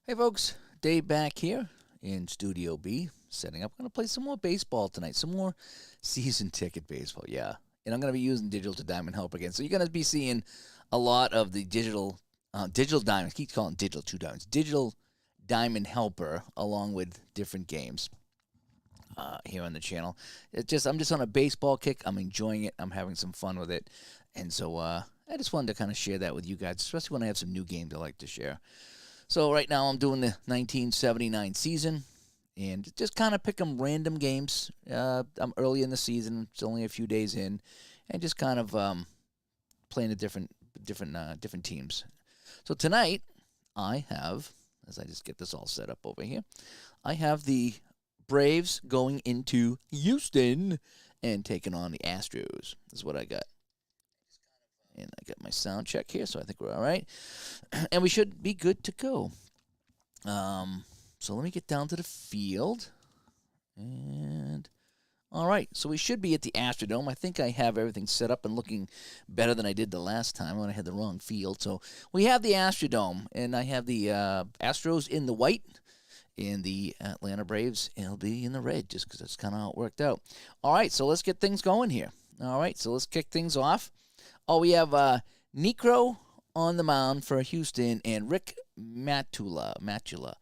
Hey folks, Dave back here in Studio B, setting up. I'm going to play some more baseball tonight, some more season ticket baseball, yeah. And I'm going to be using digital to diamond help again. So you're going to be seeing a lot of the digital diamonds. Keep calling it digital two diamonds. Digital diamond helper along with different games here on the channel. I'm just on a baseball kick. I'm enjoying it. I'm having some fun with it, and so I just wanted to kind of share that with you guys, especially when I have some new games I like to share. So right now I'm doing the 1979 season, and just kind of pick them random games. I'm early in the season; it's only a few days in, and just kind of playing the different teams. So tonight I have, as I just get this all set up over here, I have the Braves going into Houston and taking on the Astros. This is what I got. And I got my sound check here, so I think we're all right. And we should be good to go. So let me get down to the field. And all right, so we should be at the Astrodome. I think I have everything set up and looking better than I did the last time when I had the wrong field. So we have the Astrodome, and I have the Astros in the white and the Atlanta Braves, and it'll be in the red just because that's kind of how it worked out. All right, so let's get things going here. All right, so let's kick things off. Oh, we have Necro on the mound for Houston and Rick Matula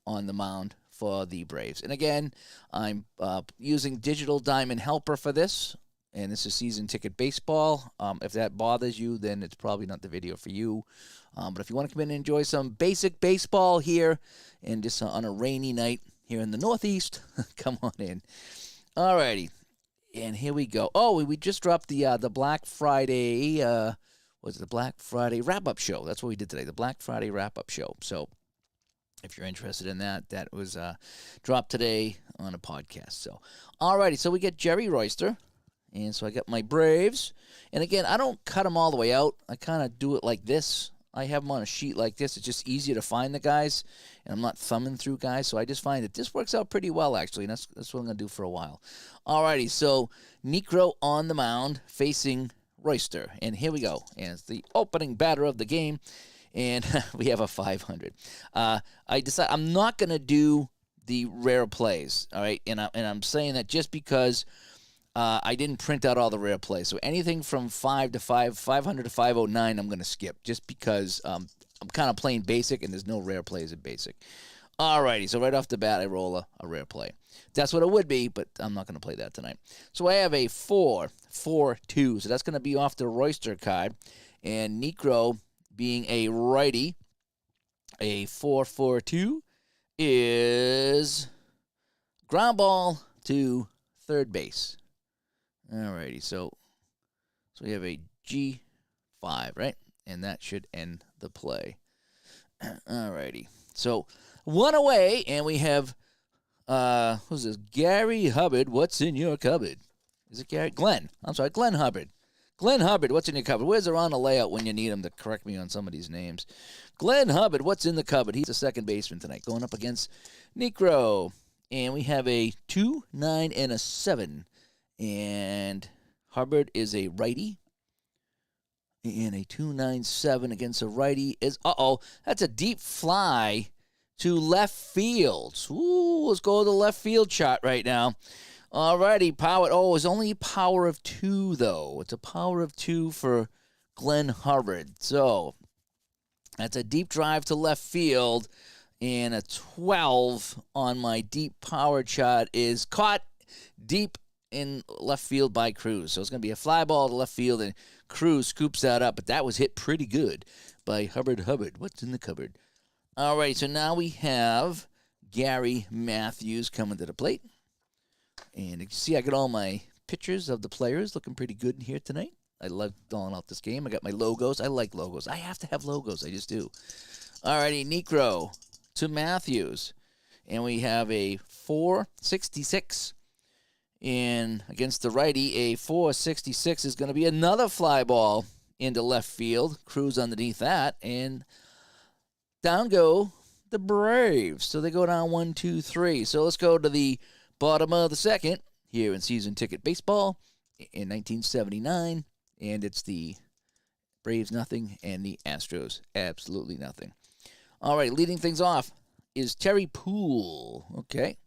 on the mound for the Braves. And again, I'm using Digital Diamond Helper for this, and this is season ticket baseball. If that bothers you, then it's probably not the video for you. But if you want to come in and enjoy some basic baseball here, and just on a rainy night here in the Northeast, come on in. Alrighty. And here we go. Oh, we just dropped the Black Friday. Was it the Black Friday wrap-up show? That's what we did today. The Black Friday wrap-up show. So, if you're interested in that, that was dropped today on a podcast. So, alrighty. So we get Jerry Royster, and so I got my Braves. And again, I don't cut them all the way out. I kind of do it like this. I have them on a sheet like this. It's just easier to find the guys, and I'm not thumbing through guys, so I just find that this works out pretty well, actually, and that's what I'm going to do for a while. Alrighty, so Necro on the mound facing Royster, and here we go. And it's the opening batter of the game, and we have a 500. I decided I'm not going to do the rare plays, all right, and I'm saying that just because I didn't print out all the rare plays. So anything from 500 to 509, I'm going to skip just because I'm kind of playing basic and there's no rare plays in basic. Alrighty, so right off the bat, I roll a rare play. That's what it would be, but I'm not going to play that tonight. So I have a 4-4-2. So that's going to be off the Royster card. And Necro, being a righty, a 4-4-2 is ground ball to third base. Alrighty, so we have a G5, right? And that should end the play. Alrighty, so one away, and we have, who's this? Gary Hubbard, what's in your cupboard? Is it Gary? Glenn. I'm sorry, Glenn Hubbard. Glenn Hubbard, what's in your cupboard? Where's around the layout when you need him to correct me on some of these names? Glenn Hubbard, what's in the cupboard? He's a second baseman tonight, going up against Necro. And we have a 2, 9, and a 7. And Hubbard is a righty. And a 297 against a righty is, that's a deep fly to left field. Ooh, let's go to the left field shot right now. Alrighty, power. Oh, it's only a power of 2, though. It's a power of 2 for Glenn Hubbard. So, that's a deep drive to left field. And a 12 on my deep power shot is caught deep in left field by Cruz. So it's going to be a fly ball to left field, and Cruz scoops that up. But that was hit pretty good by Hubbard. What's in the cupboard? All right, so now we have Gary Matthews coming to the plate. And you can see I got all my pictures of the players looking pretty good in here tonight. I love filling out this game. I got my logos. I like logos. I have to have logos. I just do. All righty, Necro to Matthews. And we have a 466. And against the righty, a 466 is going to be another fly ball into left field. Cruz underneath that. And down go the Braves. So they go down 1, 2, 3. So let's go to the bottom of the second here in season ticket baseball in 1979. And it's the Braves nothing and the Astros absolutely nothing. All right, leading things off, is Terry Poole. Okay.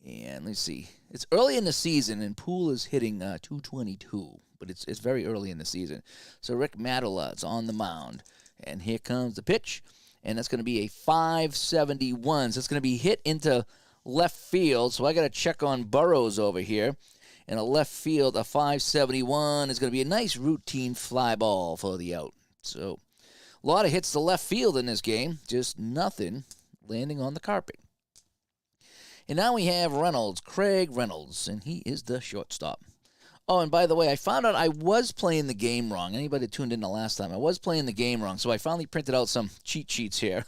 And let's see. It's early in the season, and Poole is hitting 222, but it's very early in the season. So Rick Madela is on the mound, and here comes the pitch, and that's going to be a 571. So it's going to be hit into left field. So I got to check on Burrows over here. And a left field, a 571 is going to be a nice routine fly ball for the out. So a lot of hits to left field in this game, just nothing landing on the carpet. And now we have Reynolds, Craig Reynolds, and he is the shortstop. Oh, and by the way, I found out I was playing the game wrong. Anybody that tuned in the last time, I was playing the game wrong, so I finally printed out some cheat sheets here.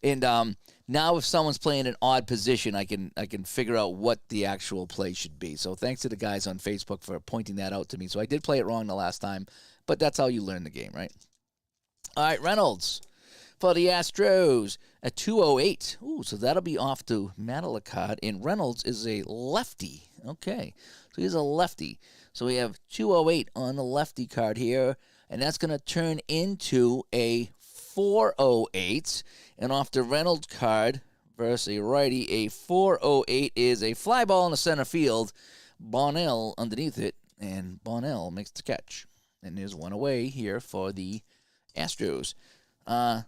And now if someone's playing an odd position, I can figure out what the actual play should be. So thanks to the guys on Facebook for pointing that out to me. So I did play it wrong the last time, but that's how you learn the game, right? All right, Reynolds for the Astros at 208. Ooh, so that'll be off to Madela, and Reynolds is a lefty. Okay, so he's a lefty. So we have 208 on the lefty card here, and that's going to turn into a 408. And off the Reynolds card versus a righty, a 408 is a fly ball in the center field. Bonnell underneath it, and Bonnell makes the catch. And there's one away here for the Astros.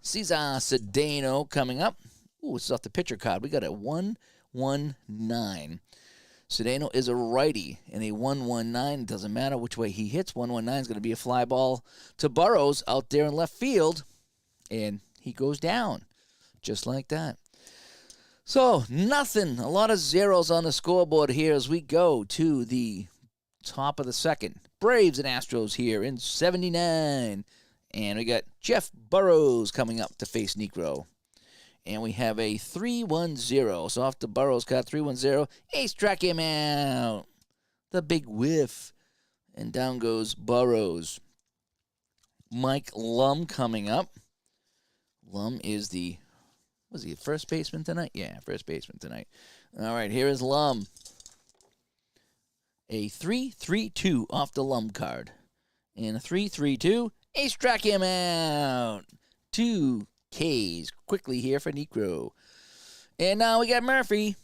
Cesar Cedeno coming up. Ooh, it's off the pitcher card. We got a 119. Cedeno is a righty, and a 119. Doesn't matter which way he hits. 119 is going to be a fly ball to Burrows out there in left field, and he goes down just like that. So, nothing. A lot of zeros on the scoreboard here as we go to the top of the second. Braves and Astros here in 79. And we got Jeff Burrows coming up to face Negro. And we have a 3-1-0. So off the Burrows card, 3-1-0. He struck him out. The big whiff. And down goes Burrows. Mike Lum coming up. Lum is the, was he a first baseman tonight? Yeah, first baseman tonight. All right, here is Lum. A 3-3-2 off the Lum card. And a 3-3-2. He struck him out. 2 Ks quickly here for Negro. And now we got Murphy.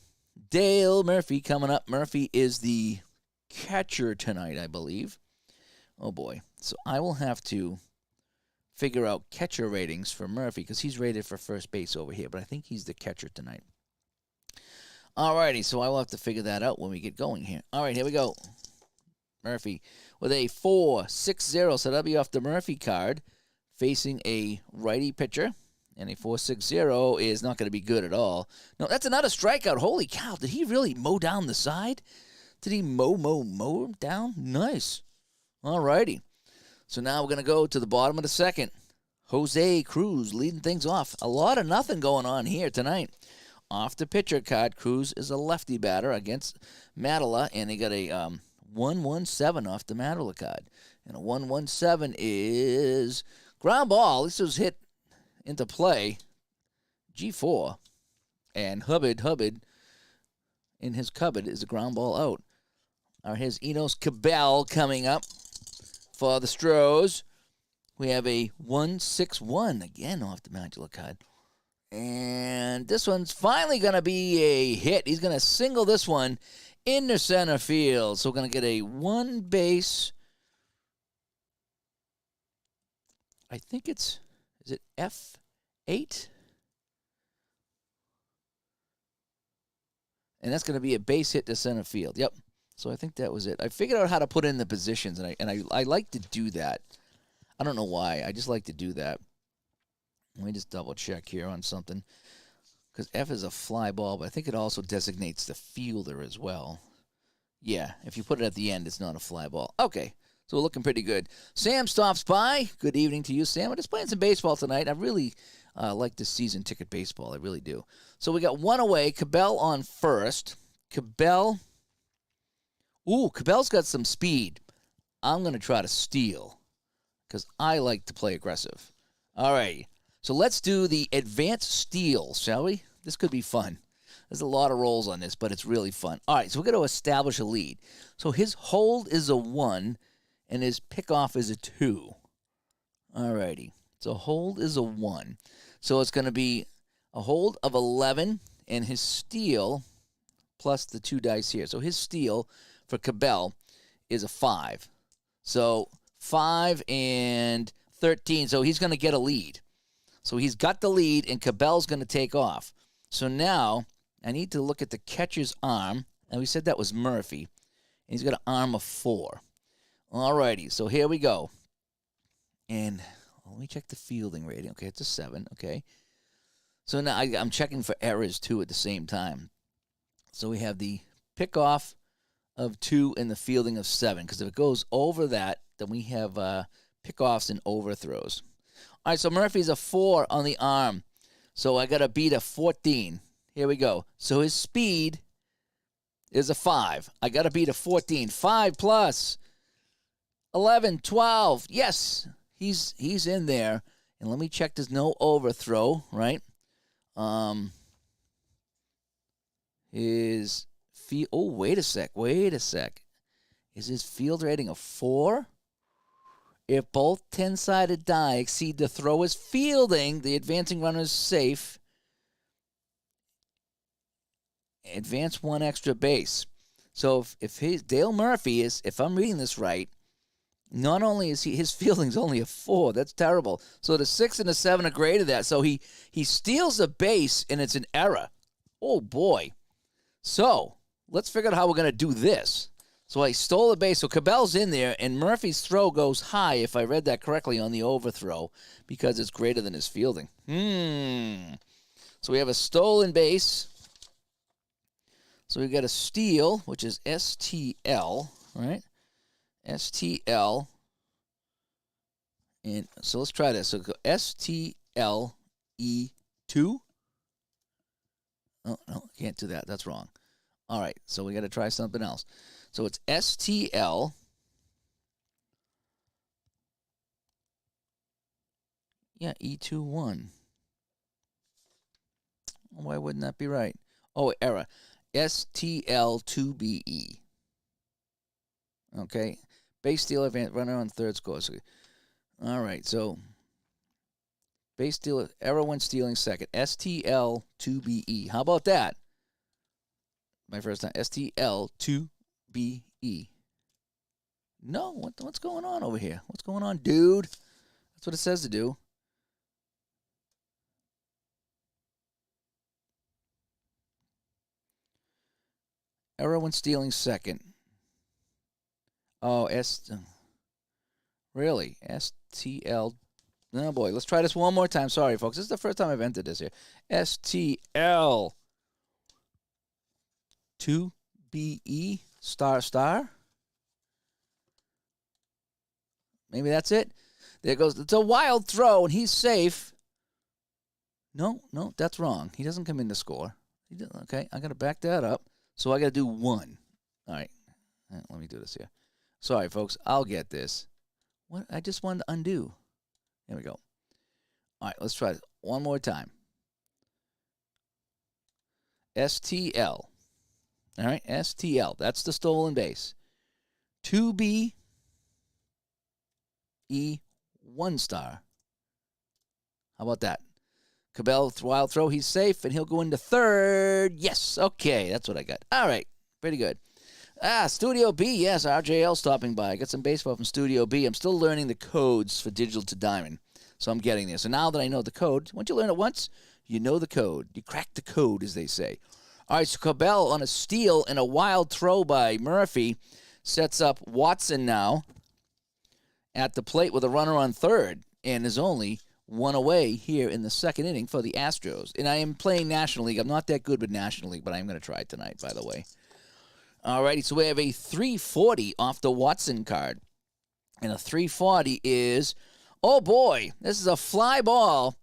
Dale Murphy coming up. Murphy is the catcher tonight, I believe. Oh, boy. So I will have to figure out catcher ratings for Murphy because he's rated for first base over here, but I think he's the catcher tonight. Alrighty, so I will have to figure that out when we get going here. All right, here we go. Murphy with a 4-6-0, so that'll be off the Murphy card, facing a righty pitcher, and a 4-6-0 is not going to be good at all. No, that's another strikeout. Holy cow, did he really mow down the side? Did he mow him down? Nice. All righty. So now we're going to go to the bottom of the second. Jose Cruz leading things off. A lot of nothing going on here tonight. Off the pitcher card, Cruz is a lefty batter against Madela, and they got a 1-1-7 off the Madela card. And a 1-1-7 is ground ball. This was hit into play. G4. And Hubbard in his cupboard is a ground ball out. All right, here's Enos Cabell coming up for the Astros. We have a 1-6-1 again off the Madela card. And this one's finally going to be a hit. He's going to single this one into center field. So we're going to get a one base. I think is it F8? And that's going to be a base hit to center field. Yep. So I think that was it. I figured out how to put in the positions, and I like to do that. I don't know why. I just like to do that. Let me just double check here on something. Because F is a fly ball, but I think it also designates the fielder as well. Yeah, if you put it at the end, it's not a fly ball. Okay, so we're looking pretty good. Sam stops by. Good evening to you, Sam. We're just playing some baseball tonight. I really like this season ticket baseball. I really do. So we got one away. Cabell on first. Cabell's got some speed. I'm going to try to steal because I like to play aggressive. All right. So let's do the advanced steal, shall we? This could be fun. There's a lot of rolls on this, but it's really fun. All right, so we're going to establish a lead. So his hold is a 1, and his pickoff is a 2. All righty. So hold is a 1. So it's going to be a hold of 11, and his steal plus the 2 dice here. So his steal for Cabell is a 5. So 5 and 13. So he's going to get a lead. So he's got the lead, and Cabell's going to take off. So now I need to look at the catcher's arm. And we said that was Murphy. And he's got an arm of 4. All righty. So here we go. And let me check the fielding rating. Okay, it's a 7. Okay. So now I'm checking for errors, too, at the same time. So we have the pickoff of 2 and the fielding of 7. Because if it goes over that, then we have pickoffs and overthrows. All right, so Murphy's a 4 on the arm. So I got to beat a 14. Here we go. So his speed is a 5. I got to beat a 14. 5 plus 11, 12. Yes, he's in there. And let me check there's no overthrow, right? His field. Oh, wait a sec. Is his field rating a 4? If both 10-sided die exceed the thrower's fielding, the advancing runner is safe. Advance 1 extra base. So if Dale Murphy is, if I'm reading this right, not only is his fielding's only a 4, that's terrible. So the 6 and the 7 are greater than that. So he steals a base and it's an error. Oh boy. So let's figure out how we're going to do this. So I stole a base. So Cabell's in there, and Murphy's throw goes high, if I read that correctly, on the overthrow, because it's greater than his fielding. So we have a stolen base. So we got a steal, which is STL, right? STL. And so let's try this. So go STLE2. Oh, no, can't do that. That's wrong. All right, so we got to try something else. So it's STL. Yeah, E21. Why wouldn't that be right? Oh, error. STL2BE. Okay. Base steal advance runner on third score. So, all right, so base steal error when stealing second. STL2BE. How about that? My first time. STL2BE. No, what's going on over here? What's going on, dude? That's what it says to do. Error when stealing second. Oh, really? STL. Oh, boy. Let's try this one more time. Sorry, folks. This is the first time I've entered this here. STL 2BE star. Maybe that's it. There goes. It's a wild throw, and he's safe. No, that's wrong. He doesn't come in to score. Okay, I got to back that up. So I got to do 1. All right. Let me do this here. Sorry, folks. I'll get this. What? I just wanted to undo. There we go. All right, let's try this one more time. STL. All right, STL. That's the stolen base. 2B E 1 star. How about that? Cabell, wild throw. He's safe, and he'll go into third. Yes. Okay, that's what I got. All right, pretty good. Studio B. Yes, RJL stopping by. I got some baseball from Studio B. I'm still learning the codes for Digital to Diamond, so I'm getting there. So now that I know the code, once you learn it once, you know the code. You crack the code, as they say. All right, so Cabell on a steal and a wild throw by Murphy sets up Watson now at the plate with a runner on third, and is only 1 away here in the second inning for the Astros. And I am playing National League. I'm not that good with National League, but I'm going to try it tonight, by the way. All righty, so we have a 340 off the Watson card. And a 340 is, oh boy, this is a fly ball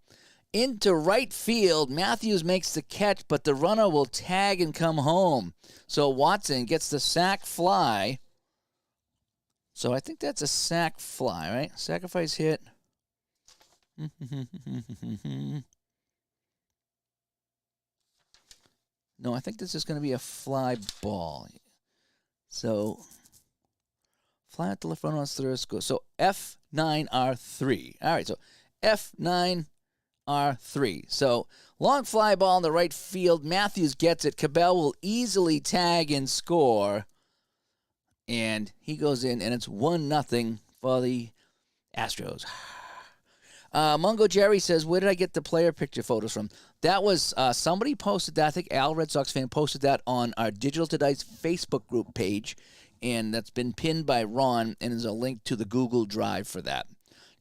into right field. Matthews makes the catch, but the runner will tag and come home. So Watson gets the sac fly. So I think that's a sac fly, right? Sacrifice hit. No, I think this is going to be a fly ball. So, fly out the left runner on third score. So, F9R3. All right, so F9R3. So, Long fly ball in the right field. Matthews gets it. Cabell will easily tag and score. And he goes in, and it's 1-0 for the Astros. Mungo Jerry says, where did I get the player picture photos from? That was somebody posted that. I think Al Red Sox fan posted that on our Digital to Dice Facebook group page, and that's been pinned by Ron, and there's a link to the Google Drive for that.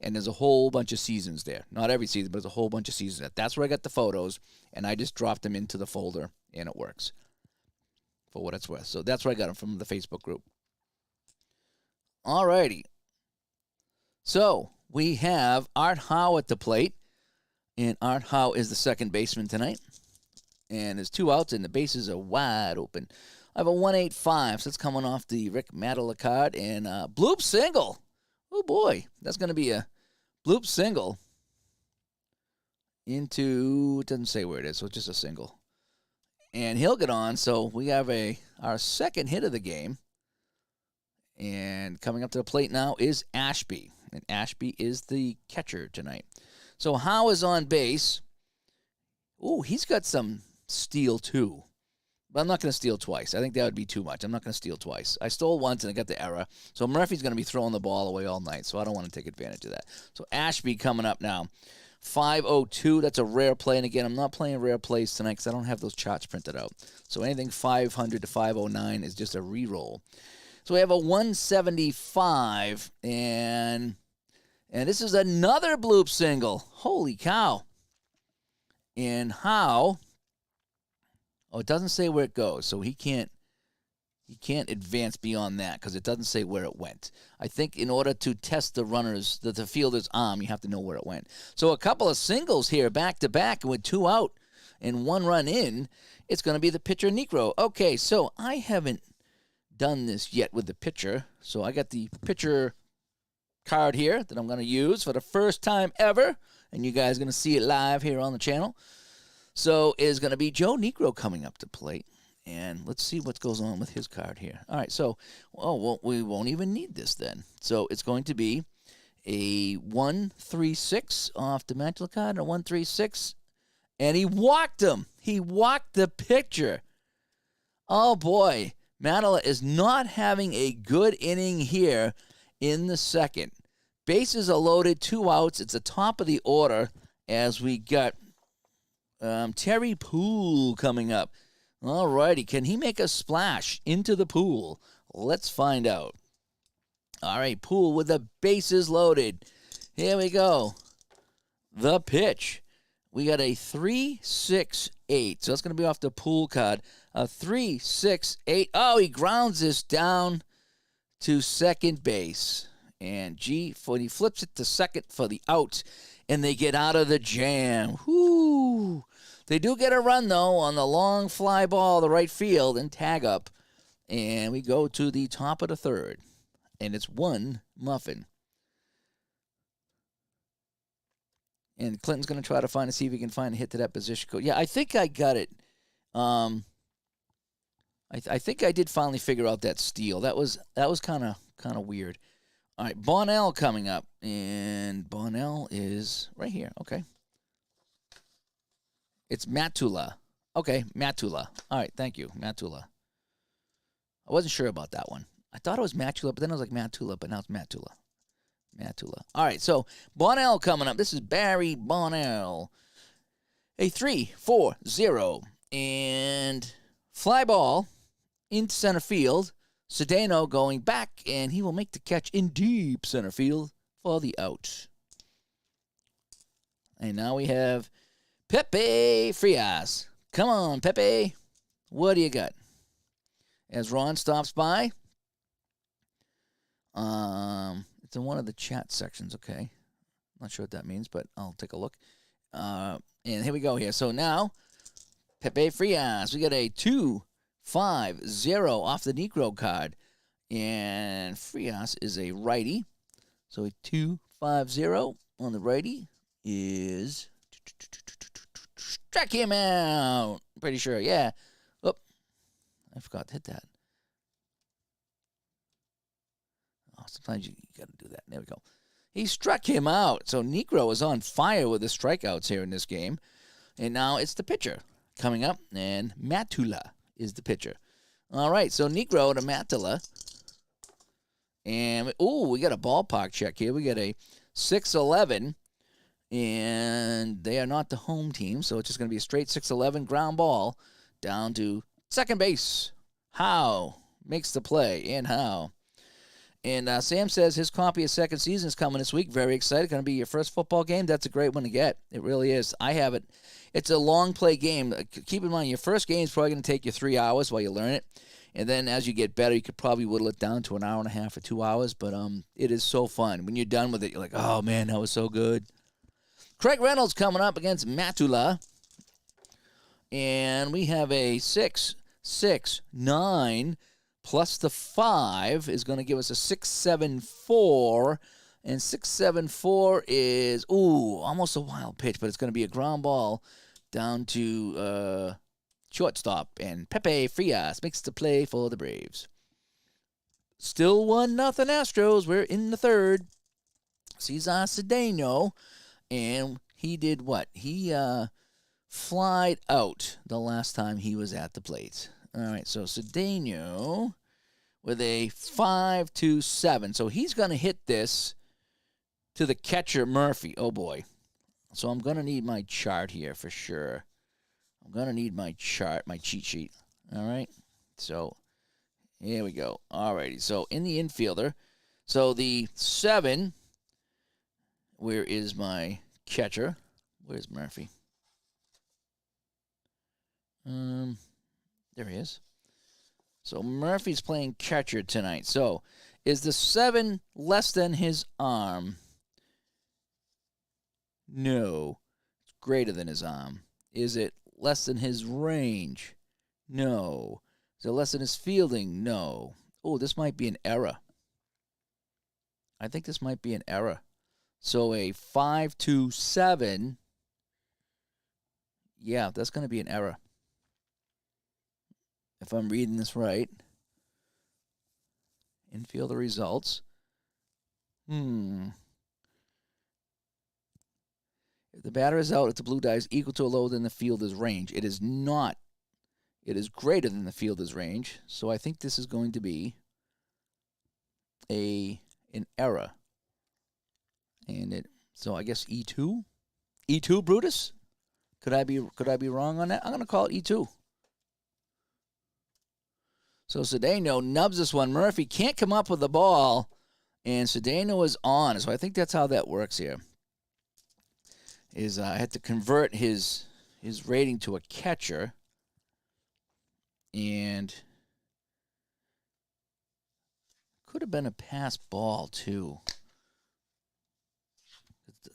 And there's a whole bunch of seasons there. Not every season, but there's a whole bunch of seasons there. That's where I got the photos, and I just dropped them into the folder, and it works for what it's worth. So that's where I got them from the Facebook group. All righty. So we have Art Howe at the plate, and Art Howe is the second baseman tonight. And there's 2 outs, and the bases are wide open. I have a 185, so it's coming off the Rick Madela card, and bloop single. Oh, boy. That's going to be a bloop single into, it doesn't say where it is, so it's just a single. And he'll get on, so we have our second hit of the game. And coming up to the plate now is Ashby. And Ashby is the catcher tonight. So Howe is on base. Ooh, he's got some steal too. But I'm not going to steal twice. I think that would be too much. I'm not going to steal twice. I stole once and I got the error. So Murphy's going to be throwing the ball away all night, so I don't want to take advantage of that. So Ashby coming up now. 502, that's a rare play. And again, I'm not playing rare plays tonight because I don't have those charts printed out. So anything 500 to 509 is just a reroll. So we have a 175, and this is another bloop single. Holy cow. And how? Oh, it doesn't say where it goes, so he can't advance beyond that because it doesn't say where it went. I think in order to test the fielder's arm, you have to know where it went. So a couple of singles here back-to-back, and with 2 out and 1 run in, it's going to be the pitcher Negro. Okay, so I haven't done this yet with the pitcher, so I got the pitcher card here that I'm going to use for the first time ever, and you guys are going to see it live here on the channel. So is going to be Joe Negro coming up to plate, and let's see what goes on with his card here. All right, so we won't even need this then. So it's going to be a 136 off the Mantle card, a 136, and he walked him. He walked the pitcher. Oh boy, Madela is not having a good inning here in the second. Bases are loaded, 2 outs. It's the top of the order as we got Terry Poole coming up. All righty, can he make a splash into the pool? Let's find out. All right, Poole with the bases loaded. Here we go. The pitch. We got a 3-6-8. So that's going to be off the Poole card. A 3-6-8. Oh, he grounds this down to second base. And he flips it to second for the out. And they get out of the jam. Whoo! They do get a run, though, on the long fly ball, the right field, and tag up. And we go to the top of the third. And it's 1-0. And Clinton's going to try to see if he can find a hit to that position code. Yeah, I think I got it. I think I did finally figure out that steal. That was kind of weird. All right, Bonnell coming up. And Bonnell is right here. Okay. It's Matula. Okay, Matula. All right, thank you, Matula. I wasn't sure about that one. I thought it was Matula, but then I was like Matula, but now it's Matula. Matula. All right, so Bonnell coming up. This is Barry Bonnell. A 3-4-0. And fly ball into center field. Cedeno going back, and he will make the catch in deep center field for the out. And now we have Pepe Frias. Come on, Pepe. What do you got? As Ron stops by. It's in one of the chat sections, okay. Not sure what that means, but I'll take a look. And here we go here. So now, Pepe Frias. We got a 2-5-0 off the Negro card. And Frias is a righty. So a 2-5-0 on the righty is... Struck him out. Pretty sure, yeah. Oh, I forgot to hit that. Oh, sometimes you got to do that. There we go. He struck him out. So Negro is on fire with the strikeouts here in this game. And now it's the pitcher coming up, and Matula is the pitcher. All right, so Negro to Matula. And, we got a ballpark check here. We got a 6-11, and they are not the home team, so it's just going to be a straight 6-11 ground ball down to second base. Howe makes the play, and Howe. And Sam says his copy of second season is coming this week. Very excited. Going to be your first football game. That's a great one to get. It really is. I have it. It's a long play game. Keep in mind, your first game is probably going to take you 3 hours while you learn it. And then as you get better, you could probably whittle it down to an hour and a half or 2 hours. But it is so fun. When you're done with it, you're like, oh, man, that was so good. Craig Reynolds coming up against Matula. And we have a 6-6-9. Plus the 5 is going to give us a 6-7-4. And 6-7-4 is, almost a wild pitch, but it's going to be a ground ball down to shortstop. And Pepe Frias makes the play for the Braves. Still 1-0 Astros. We're in the third. Cesar Cedeno. And he did what? He flied out the last time he was at the plate. All right, so Cedeno with a 5-7. So he's going to hit this to the catcher, Murphy. Oh, boy. So I'm going to need my chart here for sure. I'm going to need my chart, my cheat sheet. All right, so here we go. All righty, so in the infielder, so the 7, where is my catcher? Where's Murphy? There he is. So Murphy's playing catcher tonight. So is the 7 less than his arm? No. It's greater than his arm. Is it less than his range? No. Is it less than his fielding? No. Oh, this might be an error. I think this might be an error. So a 5-7. Yeah, that's going to be an error. If I'm reading this right. Infielder results. If the batter is out, if the blue die is equal to or lower than the fielder's range. It is not. It is greater than the fielder's range. So I think this is going to be an error. And so I guess E2? E2, Brutus? Could I be wrong on that? I'm going to call it E2. So Cedeno nubs this one. Murphy can't come up with the ball, and Cedeno is on. So I think that's how that works here. I had to convert his rating to a catcher, and could have been a pass ball too.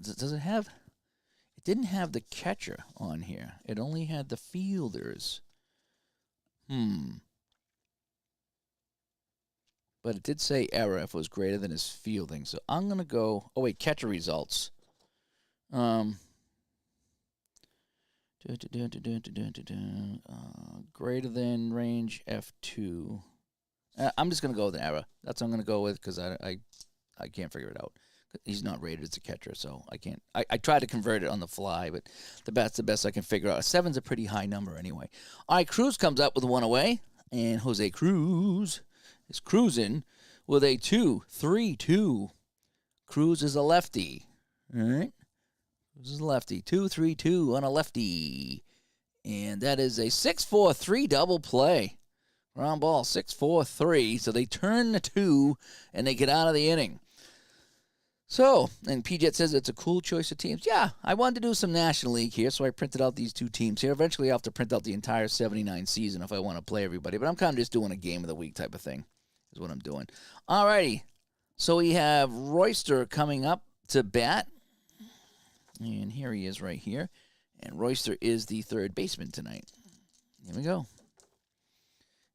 Does it have? It didn't have the catcher on here. It only had the fielders. But it did say error if it was greater than his fielding. So I'm going to go... Oh, wait, catcher results. Greater than range F2. I'm just going to go with an error. That's what I'm going to go with because I can't figure it out. He's not rated as a catcher, so I can't. I tried to convert it on the fly, but that's the best I can figure out. A 7's a pretty high number anyway. All right, Cruz comes up with one away, and Jose Cruz is cruising with a 2-3-2. Cruz is a lefty. All right. Cruz is a lefty. 2-3-2 on a lefty. And that is a 6-4-3 double play. Ground ball, 6-4-3. So they turn the 2, and they get out of the inning. So, and PJet says it's a cool choice of teams. Yeah, I wanted to do some National League here, so I printed out these 2 teams here. Eventually, I'll have to print out the entire 79 season if I want to play everybody. But I'm kind of just doing a game of the week type of thing is what I'm doing. All righty. So we have Royster coming up to bat. And here he is right here. And Royster is the third baseman tonight. Here we go.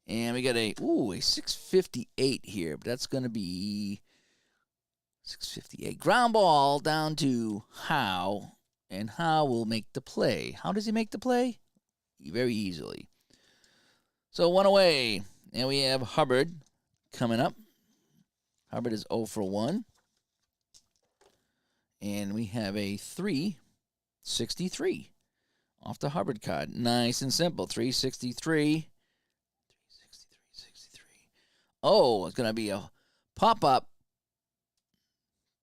And we got a 658 here. But that's going to be 658. Ground ball down to Howe. And Howe will make the play. How does he make the play? Very easily. So one away. And we have Hubbard coming up. Hubbard is 0 for 1. And we have a 363 off the Hubbard card. Nice and simple. 363. Oh, it's going to be a pop-up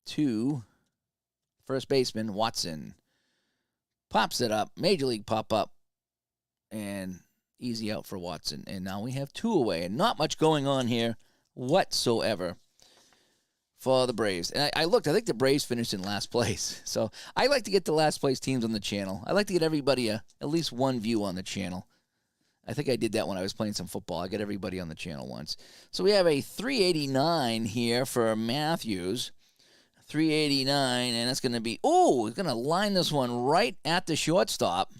to first baseman Watson. Pops it up. Major League pop-up. And easy out for Watson. And now we have 2 away. And not much going on here whatsoever for the Braves. And I looked. I think the Braves finished in last place. So I like to get the last place teams on the channel. I like to get everybody at least one view on the channel. I think I did that when I was playing some football. I got everybody on the channel once. So we have a 389 here for Matthews. 389, and that's going to be, he's going to line this one right at the shortstop.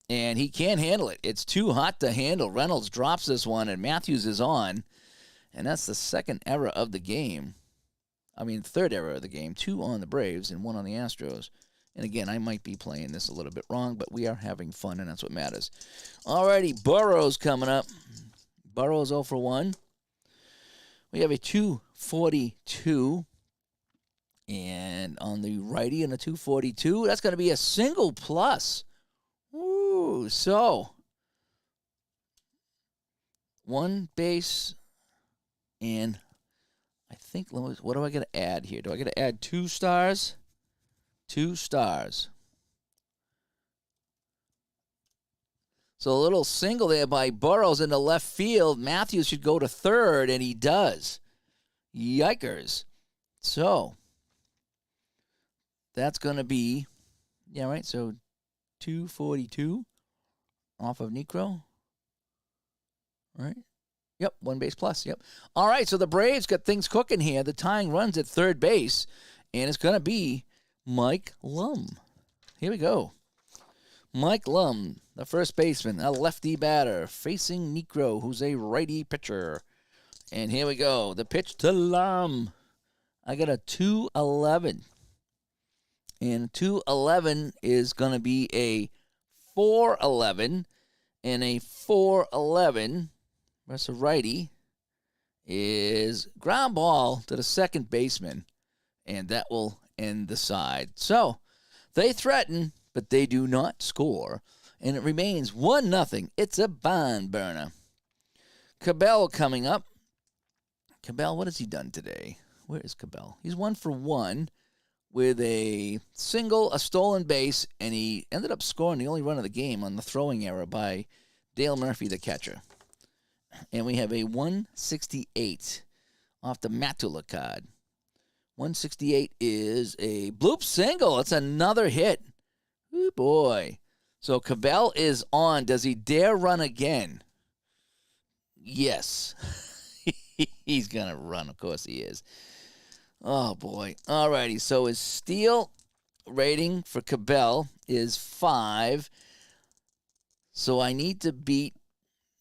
And he can't handle it. It's too hot to handle. Reynolds drops this one, and Matthews is on. And that's the second error of the game. Third error of the game. 2 on the Braves and 1 on the Astros. And again, I might be playing this a little bit wrong, but we are having fun, and that's what matters. Alrighty, Burrows coming up. Burrows 0 for 1. We have a 242. And on the righty in a 242, that's going to be a single plus. Ooh, so 1 base, and I think, what do I got to add here? Do I got to add 2 stars? 2 stars. So a little single there by Burrows into left field. Matthews should go to third, and he does. Yikers. So that's going to be, so 242 off of Necro. Right? Yep, 1 base plus, yep. All right, so the Braves got things cooking here. The tying runs at third base, and it's going to be Mike Lum. Here we go. Mike Lum, the first baseman, a lefty batter, facing Necro, who's a righty pitcher. And here we go. The pitch to Lum. I got a 211. And 211 is going to be a 411. And a 411, that's a righty, is ground ball to the second baseman. And that will end the side. So they threaten, but they do not score. And it remains 1-0. It's a barn burner. Cabell coming up. Cabell, what has he done today? Where is Cabell? He's 1 for 1 with a single, a stolen base, and he ended up scoring the only run of the game on the throwing error by Dale Murphy, the catcher. And we have a 168 off the Matula card. 168 is a bloop single. It's another hit. Ooh, boy. So Cabell is on. Does he dare run again? Yes. He's going to run. Of course he is. Oh, boy. All righty. So his steal rating for Cabell is 5. So I need to beat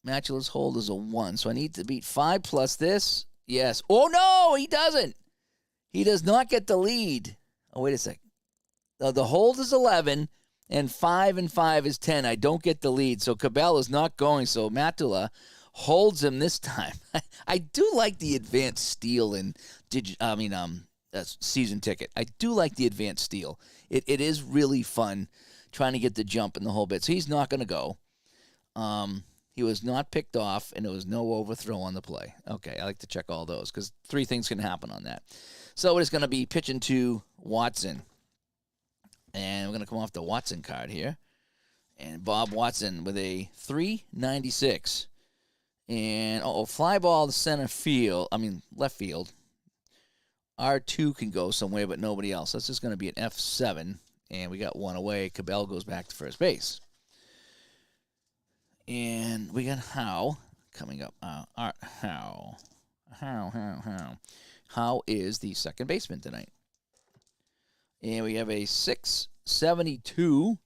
Matula's hold is a 1. So I need to beat 5 plus this. Yes. Oh, no, he doesn't. He does not get the lead. Oh, wait a sec. The hold is 11, and 5 and 5 is 10. I don't get the lead, so Cabell is not going. So Matula holds him this time. I do like the advanced steal in season ticket. I do like the advanced steal. It is really fun trying to get the jump in the whole bit. So he's not going to go. He was not picked off, and there was no overthrow on the play. Okay, I like to check all those because 3 things can happen on that. So it's going to be pitching to Watson. And we're going to come off the Watson card here. And Bob Watson with a 396. And, fly ball to left field. R2 can go somewhere, but nobody else. That's just going to be an F7. And we got 1 away. Cabell goes back to first base. And we got Howe coming up. Howe. Howe is the second baseman tonight. And we have a 672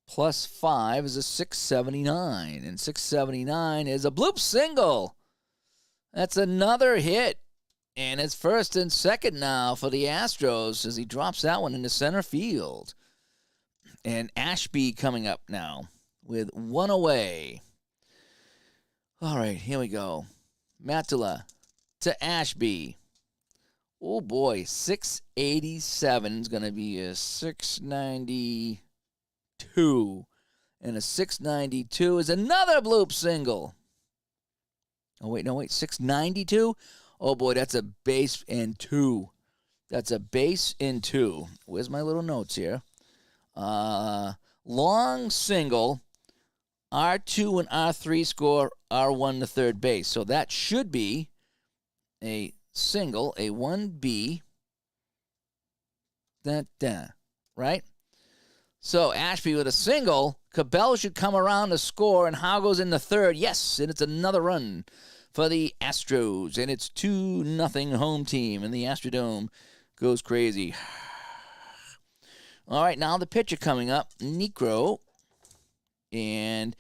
plus 5 is a 679. And 679 is a bloop single. That's another hit. And it's first and second now for the Astros as he drops that one into center field. And Ashby coming up now with 1 away. All right, here we go. Matula to Ashby. Oh, boy, 687 is going to be a 692. And a 692 is another bloop single. Oh, wait, no, wait. 692? Oh, boy, that's a base in 2. That's a base in 2. Where's my little notes here? Long single. R2 and R3 score R1 to third base. So that should be a single, a 1B. Right? So Ashby with a single. Cabell should come around to score, and Howe goes in the third. Yes, and it's another run for the Astros, and it's 2-0 home team, and the Astrodome goes crazy. All right, now the pitcher coming up, Necro, and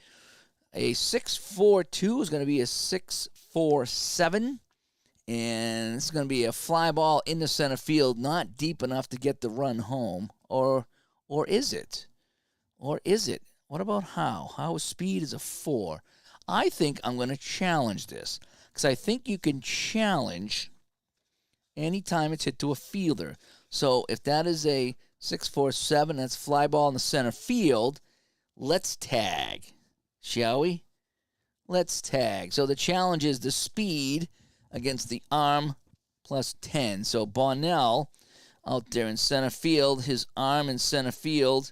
a 6.42 is going to be a 6.47, and it's going to be a fly ball into center field, not deep enough to get the run home, or is it? Or is it? What about Howe? Howe's speed is a 4. I think I'm going to challenge this because I think you can challenge anytime it's hit to a fielder. So if that is a 6.47, that's fly ball in the center field, let's tag, shall we? Let's tag. So the challenge is the speed against the arm plus 10. So Bonnell out there in center field, his arm in center field.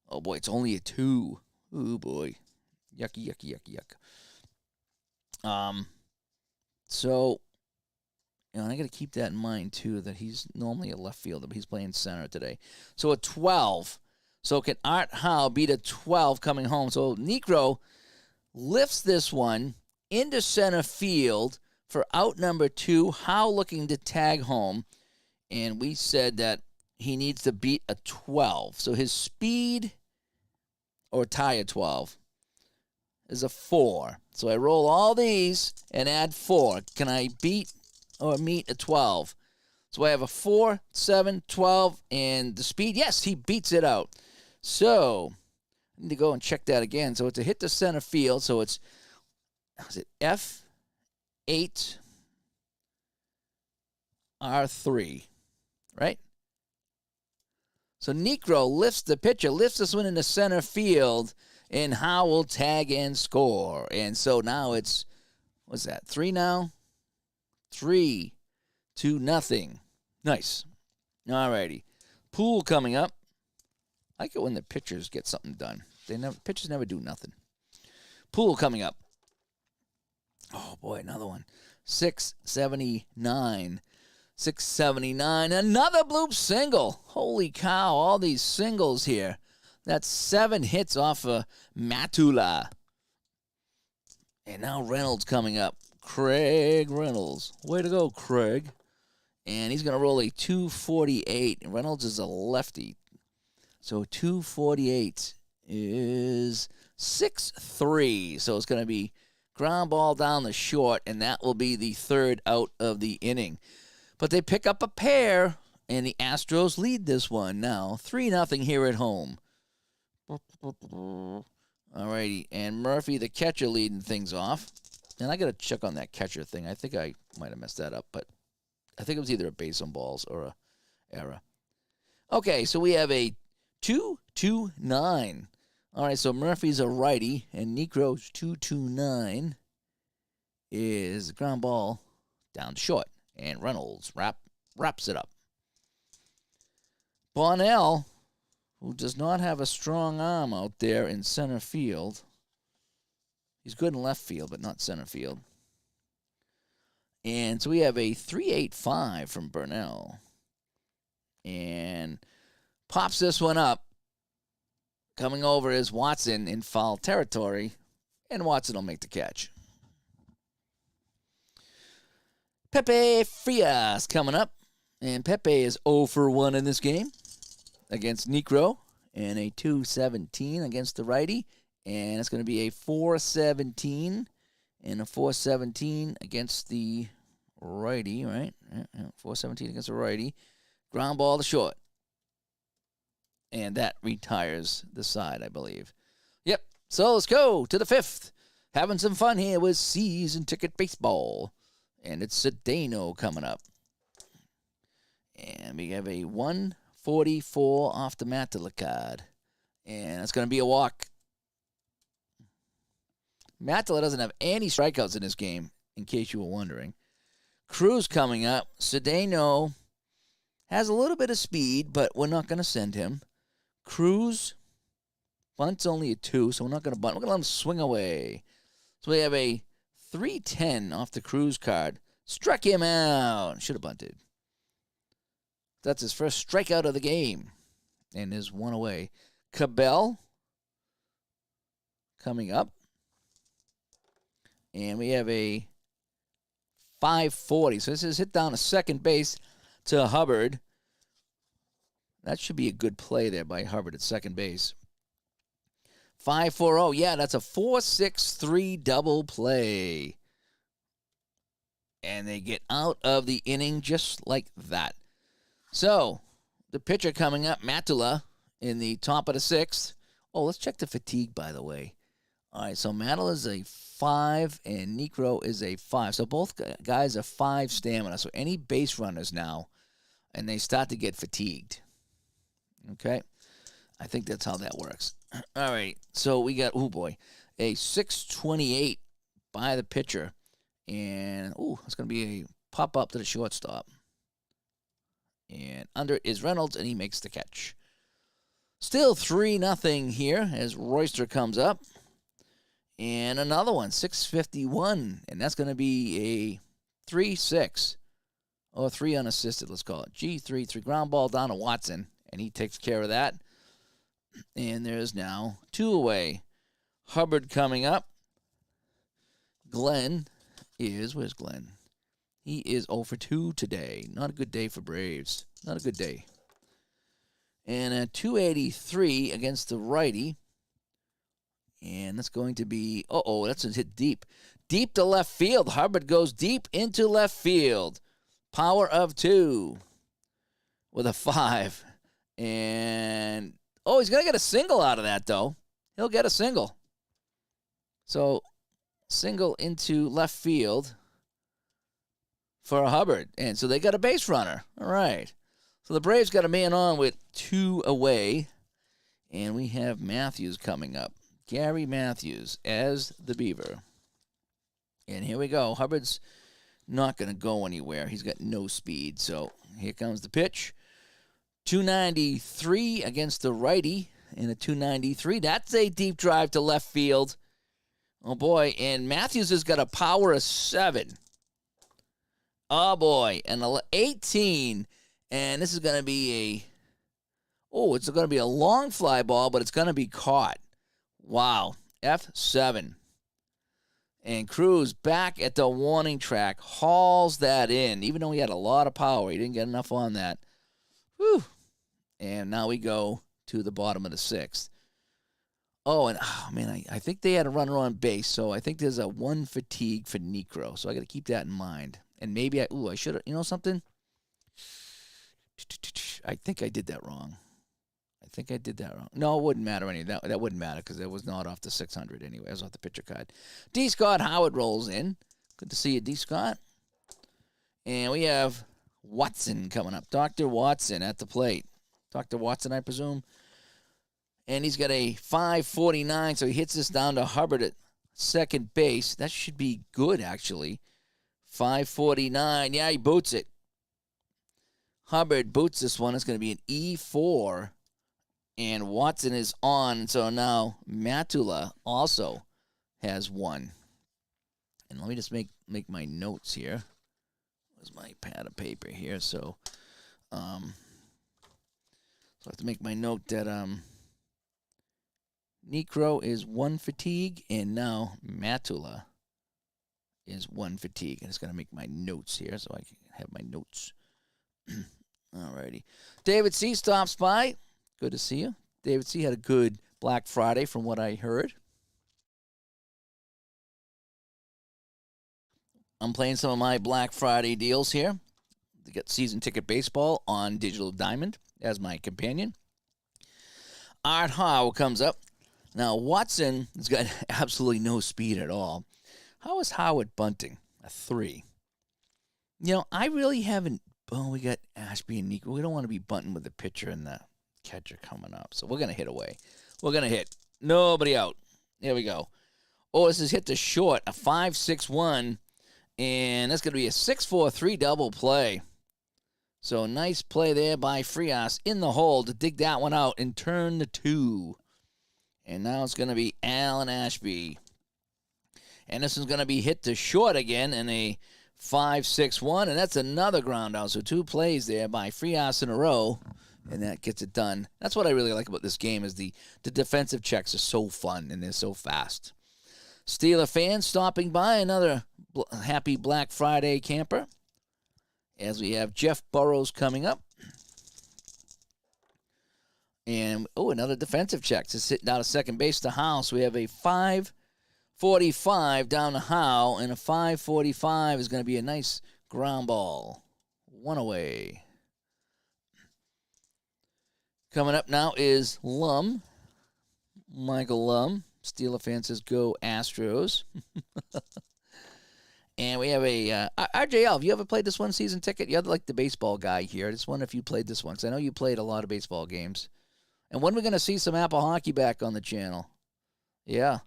Oh, boy, it's only a 2. Oh, boy. Yucky, yucky, yucky, yuck. So, I got to keep that in mind, too, that he's normally a left fielder, but he's playing center today. So, a 12. So, can Art Howe beat a 12 coming home? So, Necro lifts this one into center field for out number 2. Howe looking to tag home. And we said that he needs to beat a 12. So, his speed or tie a 12 is a 4. So I roll all these and add 4. Can I beat or meet a 12? So I have a 4, 7, 12, and the speed, yes, he beats it out. So I need to go and check that again. So it's a hit to center field. So is it F8 R3, right? So Necro lifts the pitcher, lifts this one into center field, and Howe will tag and score. And so now it's, what's that, 3 now? 3-0. Nice. All righty. Pool coming up. I like it when the pitchers get something done. Pitchers never do nothing. Pool coming up. Oh, boy, another one. 679. 679. Another bloop single. Holy cow, all these singles here. That's 7 hits off of Matula. And now Reynolds coming up. Craig Reynolds. Way to go, Craig. And he's going to roll a 248. And Reynolds is a lefty. So 248 is 6-3. So it's going to be ground ball down the short, and that will be the third out of the inning. But they pick up a pair, and the Astros lead this one now. 3-0 here at home. All righty, and Murphy, the catcher, leading things off. And I got to check on that catcher thing. I think I might have messed that up, but I think it was either a base on balls or a error. Okay, so we have a 2-2-9. All right, so Murphy's a righty, and Necro's 2-2-9 is the ground ball down short. And Reynolds wraps it up. Bonnell, who does not have a strong arm out there in center field. He's good in left field, but not center field. And so we have a 3.85 from Burnell. And pops this one up. Coming over is Watson in foul territory. And Watson will make the catch. Pepe Frias coming up. And Pepe is 0 for 1 in this game against Necro. And a 2-17 against the righty. And it's going to be a 4-17 and a 4-17 against the righty, right? 4-17 against the righty. Ground ball to short. And that retires the side, I believe. Yep. So let's go to the 5th. Having some fun here with season ticket baseball. And it's Cedeno coming up. And we have a 144 off the Matula card. And it's going to be a walk. Matula doesn't have any strikeouts in this game, in case you were wondering. Cruz coming up. Cedeno has a little bit of speed, but we're not going to send him. Cruz, bunt's only a 2, so we're not going to bunt. We're going to let him swing away. So we have a 3-10 off the Cruz card. Struck him out. Should have bunted. That's his first strikeout of the game. And there's one away. Cabell coming up. And we have a 540. So this is hit down to second base to Hubbard. That should be a good play there by Hubbard at second base. 540. Yeah, that's a 4-6-3 double play. And they get out of the inning just like that. So, the pitcher coming up, Matula, in the top of the 6th. Oh, let's check the fatigue, by the way. All right, so Matula is a 5, and Necro is a 5. So both guys are 5 stamina. So any base runners now, and they start to get fatigued. Okay? I think that's how that works. All right, so we got, a 628 by the pitcher. And, it's going to be a pop-up to the shortstop. And under it is Reynolds, and he makes the catch. Still 3-0 here as Royster comes up. And another one, 651. And that's going to be a 3-6. Or 3 unassisted, let's call it. G3 ground ball down to Watson. And he takes care of that. And there's now 2 away. Hubbard coming up. Glenn where's Glenn? He is 0 for 2 today. Not a good day for Braves. Not a good day. And a 283 against the righty. And that's going to be, that's a hit deep. Deep to left field. Hubbard goes deep into left field. Power of 2 with a 5. And, he's going to get a single out of that, though. He'll get a single. So, single into left field for Hubbard. And so they got a base runner. All right. So the Braves got a man on with 2 away. And we have Matthews coming up. Gary Matthews as the Beaver. And here we go. Hubbard's not going to go anywhere. He's got no speed. So here comes the pitch. 293 against the righty. And a 293. That's a deep drive to left field. Oh, boy. And Matthews has got a power of 7. Oh, boy. And 18. And this is going to be it's going to be a long fly ball, but it's going to be caught. Wow. F7. And Cruz back at the warning track hauls that in. Even though he had a lot of power, he didn't get enough on that. Whew. And now we go to the bottom of the 6th. I think they had a runner on base, so I think there's a 1 fatigue for Necro. So I got to keep that in mind. And maybe I should have, something? I think I did that wrong. No, it wouldn't matter that wouldn't matter because it was not off the 600 anyway. It was off the pitcher card. D. Scott Howard rolls in. Good to see you, D. Scott. And we have Watson coming up. Dr. Watson at the plate. Dr. Watson, I presume. And he's got a 549, so he hits this down to Hubbard at second base. That should be good, actually. 549. Yeah, he boots it. Hubbard boots this one. It's going to be an E4. And Watson is on. So now Matula also has 1. And let me just make my notes here. Where's my pad of paper here? So I have to make my note that Necro is 1 fatigue, and now Matula is 1 fatigue. And it's going to make my notes here so I can have my notes. Alrighty. David C. stops by. Good to see you. David C. had a good Black Friday from what I heard. I'm playing some of my Black Friday deals here. To get season ticket baseball on Digital Diamond as my companion. Art Howe comes up. Now, Watson has got absolutely no speed at all. How is Howard bunting? A 3. I really haven't. We got Ashby and Nico. We don't want to be bunting with the pitcher and the catcher coming up. So we're going to hit away. We're going to hit. Nobody out. There we go. Oh, this is hit to short, a 5-6-1, and that's going to be a 6-4-3 double play. So nice play there by Frias in the hole to dig that one out and turn the 2. And now it's going to be Alan Ashby. And this is going to be hit to short again in a 5-6-1, and that's another ground out. So 2 plays there by Frias in a row, and that gets it done. That's what I really like about this game is the defensive checks are so fun, and they're so fast. Steeler fans stopping by, another happy Black Friday camper, as we have Jeff Burrows coming up. And, another defensive check. Just hitting out of second base to House. We have a 5-45 down to Howe, and a 5-45 is going to be a nice ground ball. 1 away. Coming up now is Lum. Michael Lum. Steeler fan says, go Astros. And we have a RJL. Have you ever played this one season ticket? You're like the baseball guy here. I just wonder if you played this one, because I know you played a lot of baseball games. And when are we going to see some Apple hockey back on the channel? Yeah.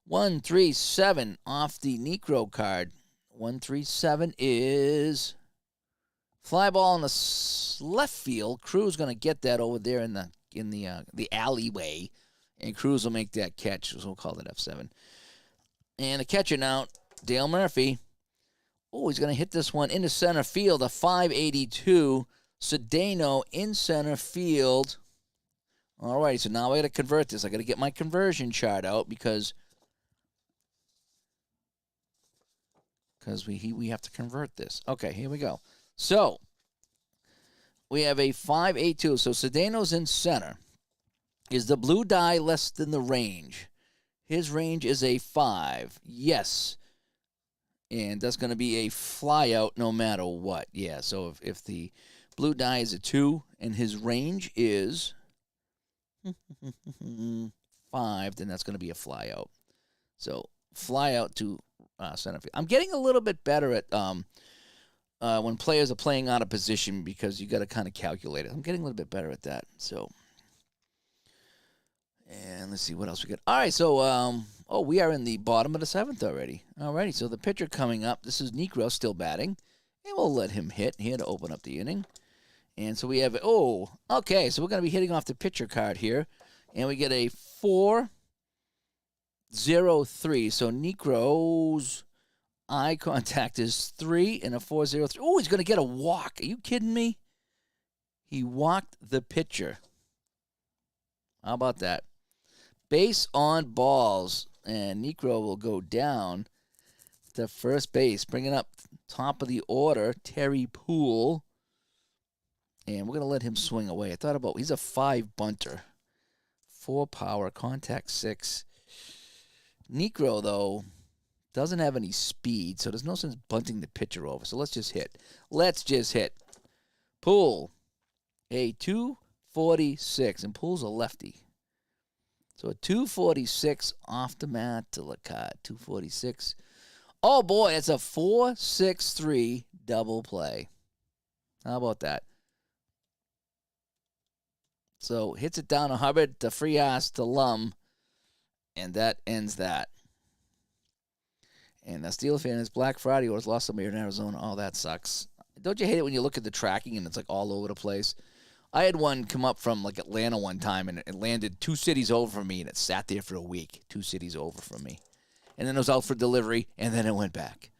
137 off the Necro card. 137 is fly ball in the left field. Cruz going to get that over there in the alleyway, and Cruz will make that catch. So we'll call it F7. And the catcher now, Dale Murphy. Oh, he's going to hit this one into center field. A 582. Cedeno in center field. All right, so now I got to convert this. I got to get my conversion chart out because we have to convert this. Okay, here we go. So we have a 582. So Cedeno's in center. Is the blue die less than the range? His range is a 5. Yes. And that's going to be a fly out no matter what. Yeah, so if the blue die is a 2 and his range is 5, then that's going to be a fly out. So fly out to center field. I'm getting a little bit better at when players are playing out of position because you got to kind of calculate it. I'm getting a little bit better at that. So, and let's see what else we got. All right, so we are in the bottom of the 7th already. All righty, so the pitcher coming up. This is Necro still batting, and we'll let him hit here to open up the inning. And so we have okay, so we're going to be hitting off the pitcher card here, and we get a 4-0-3. So Necro's eye contact is 3 and a 4-0-3. Oh, he's going to get a walk. Are you kidding me? He walked the pitcher. How about that? Base on balls, and Necro will go down to first base, bringing up top of the order, Terry Poole. And we're going to let him swing away. I thought about he's a 5 bunter. 4 power, contact 6. Necro, though, doesn't have any speed, so there's no sense bunting the pitcher over. So let's just hit. Poole, a 246, and Poole's a lefty. So a 246 off the mat to Lacat. 246. Oh, boy, it's a 4-6-3 double play. How about that? So hits it down to Hubbard, to Frias, to Lum, and that ends that. And the Steeler fan is Black Friday or has lost somebody in Arizona. Oh, that sucks. Don't you hate it when you look at the tracking and it's like all over the place? I had one come up from like Atlanta one time, and it landed 2 cities over from me, and it sat there for a week. 2 cities over from me. And then it was out for delivery, and then it went back.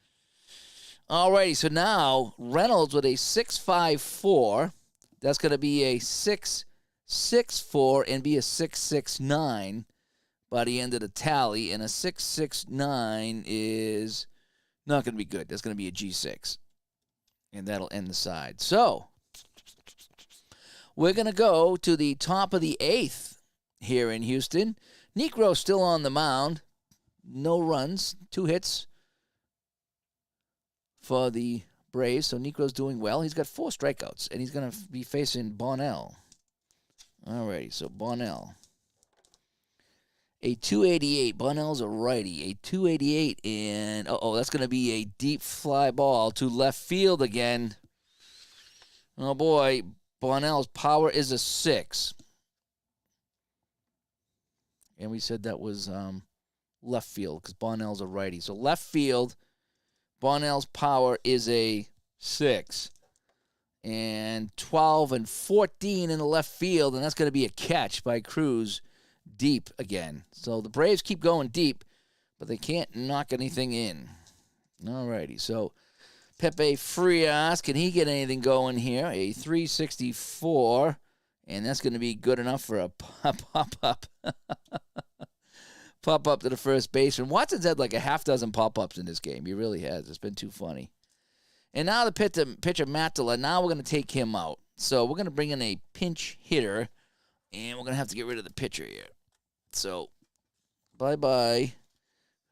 All righty, so now Reynolds with a 6.54. That's going to be a 6.64 and be a 6.69 by the end of the tally. And a 6.69 is not going to be good. That's going to be a G6. And that'll end the side. So we're going to go to the top of the 8th here in Houston. Necro still on the mound. No runs. 2 hits for the Braves. So Necro's doing well. He's got 4 strikeouts, and he's going to be facing Bonnell. All righty, so Bonnell. A 288. Bonnell's a righty. A 288, and that's going to be a deep fly ball to left field again. Oh, boy. Bonnell's power is a 6. And we said that was left field because Bonnell's a righty. So left field, Bonnell's power is a 6. And 12 and 14 in the left field, and that's going to be a catch by Cruz deep again. So the Braves keep going deep, but they can't knock anything in. All righty, so Pepe Frias, can he get anything going here? A 364, and that's going to be good enough for a pop-up. Pop-up to the first baseman. Watson's had like a half dozen pop-ups in this game. He really has. It's been too funny. And now the pitcher Matula, now we're going to take him out. So we're going to bring in a pinch hitter, and we're going to have to get rid of the pitcher here. So bye-bye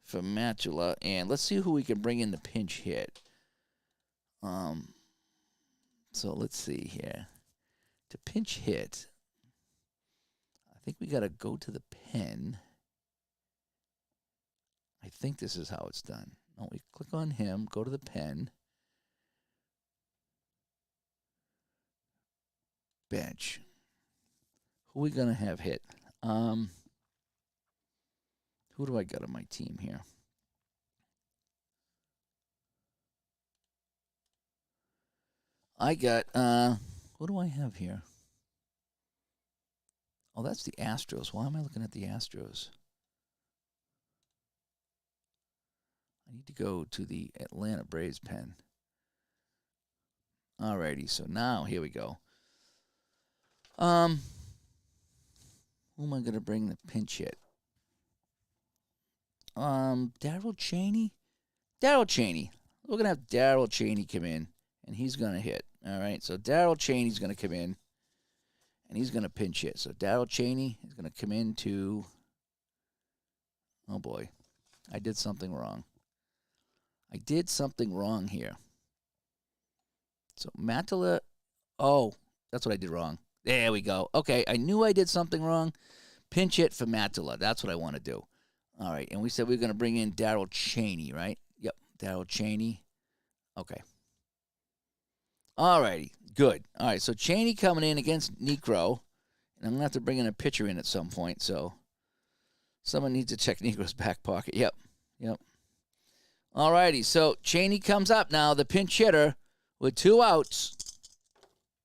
for Matula, and let's see who we can bring in the pinch hit. So let's see here. To pinch hit, I think we got to go to the pen. I think this is how it's done. No, we click on him, go to the pen. Bench. Who are we going to have hit? Who do I got on my team here? I got, what do I have here? Oh, that's the Astros. Why am I looking at the Astros? I need to go to the Atlanta Braves pen. Alrighty, so now, here we go. Who am I going to bring the pinch hit? Darryl Cheney? Darryl Cheney. We're going to have Darryl Cheney come in, and he's going to hit. All right, so Darryl Cheney's going to come in, and he's going to pinch hit. So Darryl Cheney is going to come into, oh boy, I did something wrong. I did something wrong here. So Matula, oh, that's what I did wrong. There we go. Okay, I knew I did something wrong. Pinch hit for Matula. That's what I want to do. All right, and we said we were going to bring in Darryl Cheney, right? Yep, Darryl Cheney. Okay. All righty, good. All right, so Cheney coming in against Negro, and I'm going to have to bring in a pitcher in at some point, so someone needs to check Negro's back pocket. Yep. All righty, so Cheney comes up now, the pinch hitter, with 2 outs,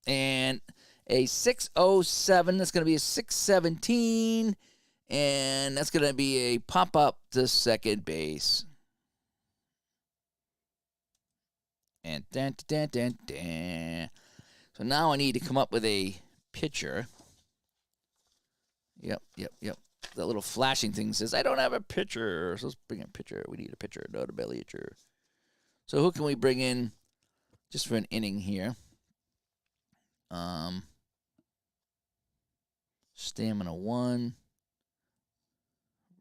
and a 607. That's going to be a 617, and that's going to be a pop-up to second base. And so now I need to come up with a pitcher. Yep. That little flashing thing says, I don't have a pitcher. So let's bring in a pitcher. We need a pitcher, not a belly pitcher. So who can we bring in just for an inning here? Stamina 1.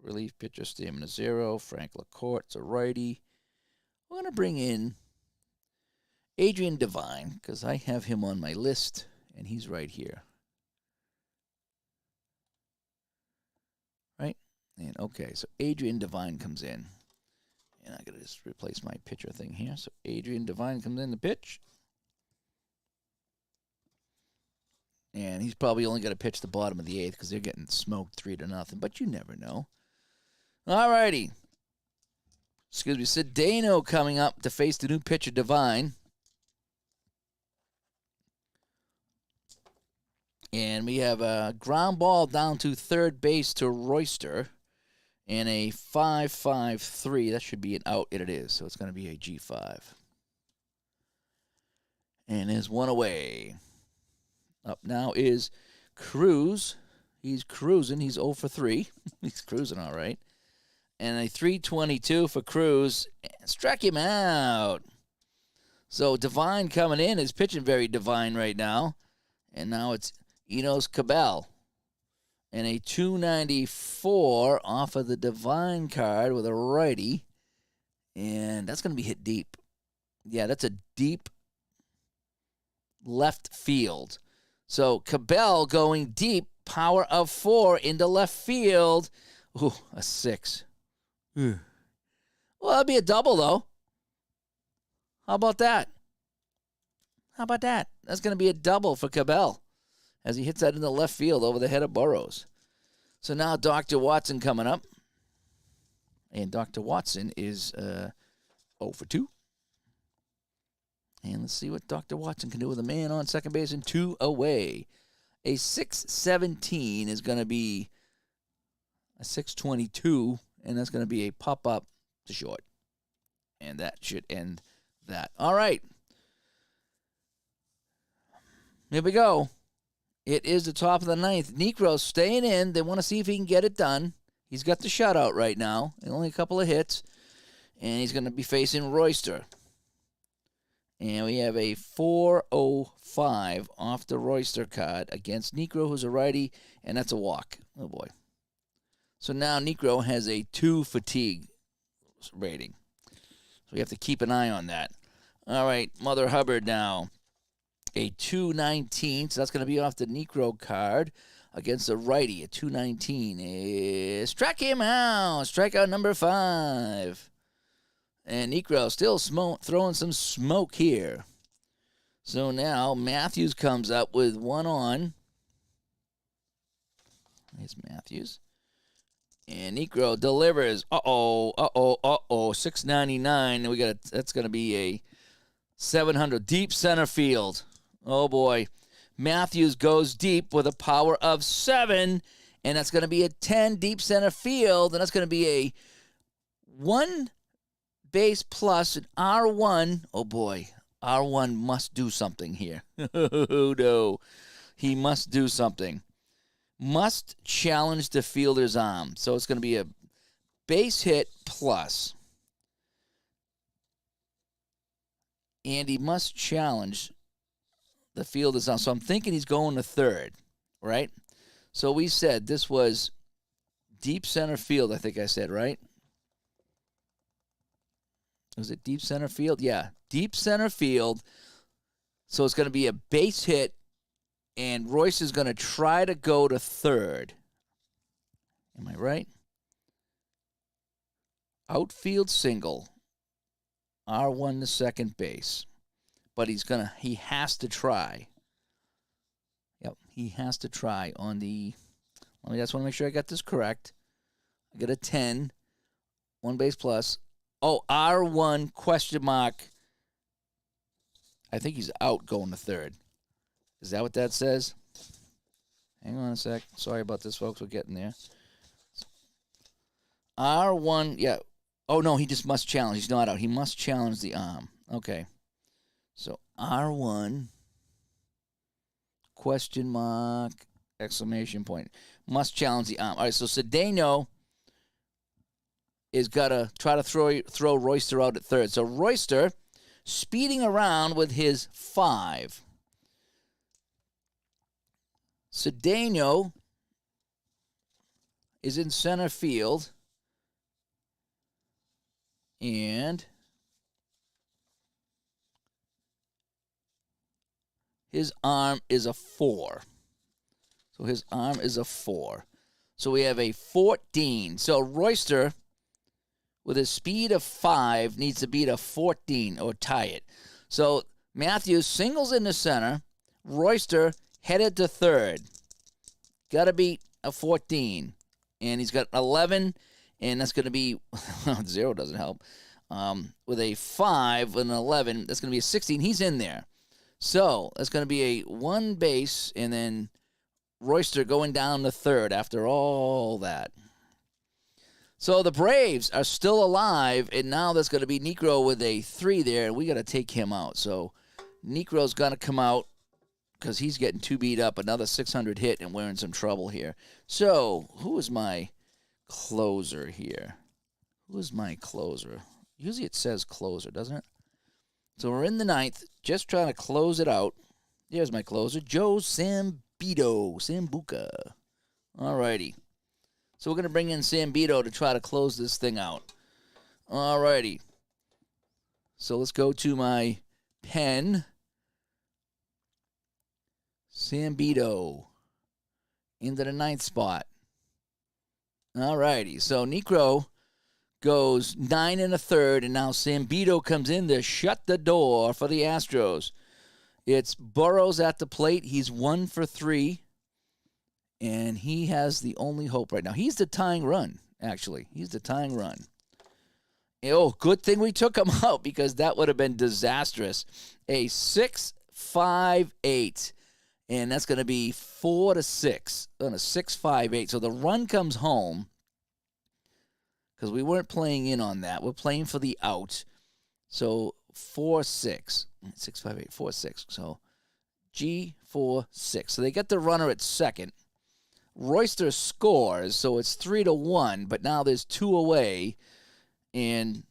Relief pitcher, stamina 0. Frank LaCourte's a righty. We're going to bring in Adrian Devine, because I have him on my list, and he's right here. Right? And okay, so Adrian Devine comes in. And I got to just replace my pitcher thing here. So Adrian Devine comes in to pitch. And he's probably only got to pitch the bottom of the 8th because they're getting smoked 3-0, but you never know. All righty. Excuse me, Cedeno coming up to face the new pitcher, Devine. And we have a ground ball down to third base to Royster. And a 5-5-3. That should be an out. It is. So it's going to be a G5. And there's one away. Up now is Cruz. He's cruising. He's 0 for 3. He's cruising all right. And a 322 for Cruz. Struck him out. So Devine coming in is pitching very Devine right now. And now it's Enos Cabell. And a 294 off of the Devine card with a righty. And that's going to be hit deep. Yeah, that's a deep left field. So Cabell going deep, power of 4 into left field. Ooh, a 6. Well, that'd be a double, though. How about that? That's going to be a double for Cabell as he hits that in the left field over the head of Burrows. So now Dr. Watson coming up. And Dr. Watson is 0 for 2. And let's see what Dr. Watson can do with a man on second base and 2 away. A 6-17 is going to be a 6-22, and that's going to be a pop-up to short. And that should end that. All right. Here we go. It is the top of the ninth. Necro staying in. They want to see if he can get it done. He's got the shutout right now. Only a couple of hits. And he's going to be facing Royster. And we have a 4-0-5 off the Royster card against Necro, who's a righty, and that's a walk. Oh, boy. So now Necro has a 2 fatigue rating. So we have to keep an eye on that. All right, Mother Hubbard now. A 2-19, so that's going to be off the Necro card against the righty. A 2-19. Strike him out. Strikeout number 5. And Necro still throwing some smoke here. So now Matthews comes up with one on. Here's Matthews. And Necro delivers. Uh-oh. 699. That's going to be a 700 deep center field. Oh, boy. Matthews goes deep with a power of 7, and that's going to be a 10 deep center field, and that's going to be a 1 base plus an R1. Oh, boy. R1 must do something here. Oh, no. He must do something. Must challenge the fielder's arm. So it's going to be a base hit plus. And he must challenge the fielder's arm. So I'm thinking he's going to third, right? So we said this was deep center field, I think I said, right? Was it deep center field? Yeah, deep center field. So it's going to be a base hit, and Royce is going to try to go to third. Am I right? Outfield single. R1 to second base. But he has to try. Yep, he has to try on the, I just want to make sure I got this correct. I got a 10, 1 base plus. Oh, R1 question mark. I think he's out going to third. Is that what that says? Hang on a sec. Sorry about this, folks. We're getting there. R1, yeah. Oh, no, he just must challenge. He's not out. He must challenge the arm. Okay. So R1, question mark, exclamation point. Must challenge the arm. All right, so Cedeno is got to try to throw Royster out at third. So Royster speeding around with his 5. Cedeno is in center field. And his arm is a 4. So his arm is a 4. So we have a 14. So Royster, with a speed of 5, needs to beat a 14 or tie it. So Matthews singles in the center. Royster headed to third. Got to beat a 14. And he's got 11, and that's going to be, 0 doesn't help. With a 5 and an 11, that's going to be a 16. He's in there. So that's going to be a 1 base, and then Royster going down to third after all that. So the Braves are still alive, and now there's going to be Necro with a 3 there, and we got to take him out. So Necro's going to come out because he's getting 2 beat up, another 600 hit, and we're in some trouble here. So who is my closer here? Who is my closer? Usually it says closer, doesn't it? So we're in the 9th, just trying to close it out. There's my closer, Joe Sambuca. All righty. So we're going to bring in Sambito to try to close this thing out. All righty. So let's go to my pen. Sambito into the 9th spot. All righty. So Necro goes 9 1/3, and now Sambito comes in to shut the door for the Astros. It's Burrows at the plate. He's 1 for 3, and he has the only hope right now. He's the tying run, actually. He's the tying run. Oh, good thing we took him out because that would have been disastrous. A 6.58, and that's going to be 4-6 on a 6.58. So the run comes home because we weren't playing in on that. We're playing for the out. So 4-6, 6.58, 4-6. So G4-6. So they get the runner at second. Royster scores, so it's 3-1, but now there's 2 away. And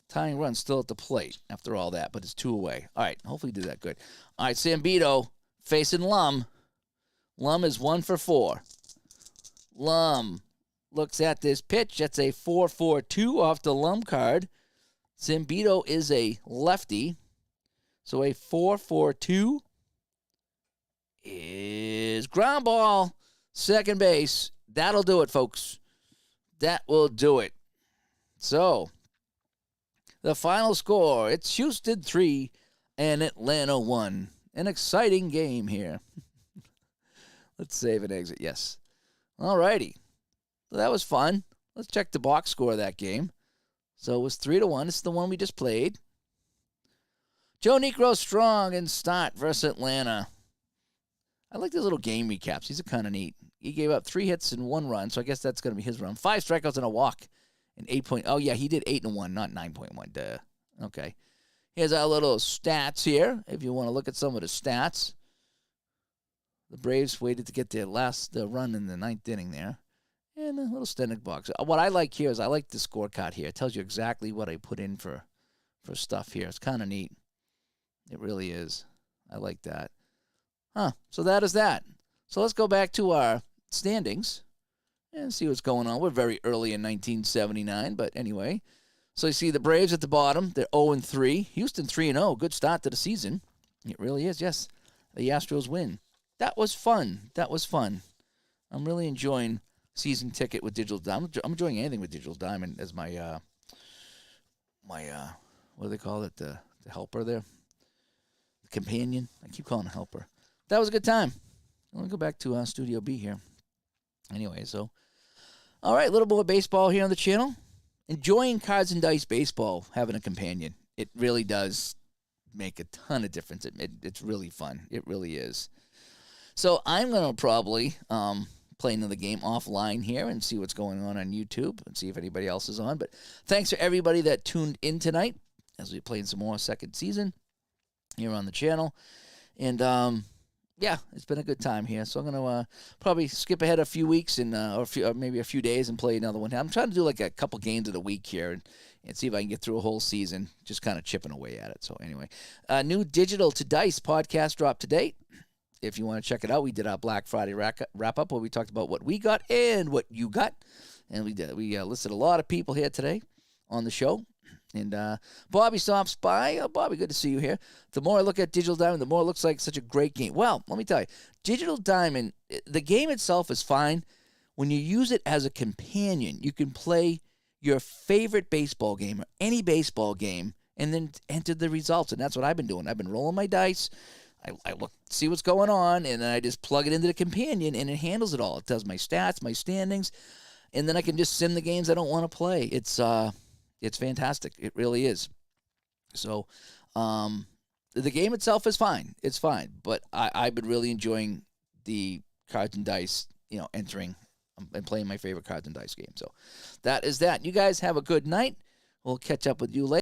tying run still at the plate after all that, but it's 2 away. All right, hopefully do that good. All right, Zambito facing Lum. Lum is 1 for 4. Lum looks at this pitch. That's a 4-4-2 off the Lum card. Zambito is a lefty. So a 4-4-2 is ground ball, second base. That'll do it, folks. That will do it. So, the final score, it's Houston 3 and Atlanta 1. An exciting game here. Let's save and exit, yes. All righty. So that was fun. Let's check the box score of that game. So it was 3-1. This is the one we just played. Joe Niekro strong in start versus Atlanta. I like these little game recaps. These are kind of neat. He gave up 3 hits and 1 run, so I guess that's going to be his run. 5 strikeouts and a walk. And 8 point. Oh, yeah, he did 8-1, not 9.1. Duh. Okay. Here's our little stats here, if you want to look at some of the stats. The Braves waited to get their last run in the 9th inning there. And a little standing box. What I like here is I like the scorecard here. It tells you exactly what I put in for stuff here. It's kind of neat. It really is. I like that. So that is that. So let's go back to our standings and see what's going on. We're very early in 1979, but anyway. So you see the Braves at the bottom. They're 0-3. Houston 3-0. Good start to the season. It really is, yes. The Astros win. That was fun. I'm really enjoying season ticket with Digital Diamond. I'm enjoying anything with Digital Diamond as my what do they call it? The helper there? The companion? I keep calling it helper. That was a good time. Let me go back to Studio B here. Anyway, so, all right, a little more baseball here on the channel. Enjoying Cards and Dice baseball, having a companion. It really does make a ton of difference. It's really fun. It really is. So I'm going to probably play another game offline here and see what's going on YouTube and see if anybody else is on. But thanks for everybody that tuned in tonight as we play some more second season here on the channel. And, yeah, it's been a good time here. So I'm going to probably skip ahead a few weeks and or maybe a few days and play another one. I'm trying to do like a couple games of the week here and see if I can get through a whole season, just kind of chipping away at it. So anyway, new Digital to Dice podcast dropped today. If you want to check it out, we did our Black Friday wrap-up where we talked about what we got and what you got. And we listed a lot of people here today on the show. And Bobby stops by. Oh, Bobby, good to see you here. The more I look at Digital Diamond, the more it looks like such a great game. Well, let me tell you, Digital Diamond, the game itself is fine. When you use it as a companion, you can play your favorite baseball game or any baseball game and then enter the results. And that's what I've been doing. I've been rolling my dice. I look, see what's going on, and then I just plug it into the companion, and it handles it all. It does my stats, my standings, and then I can just sim the games I don't want to play. It's fantastic. It really is. So, the game itself is fine. It's fine. But I've been really enjoying the Cards and Dice, entering and playing my favorite Cards and Dice game. So, that is that. You guys have a good night. We'll catch up with you later.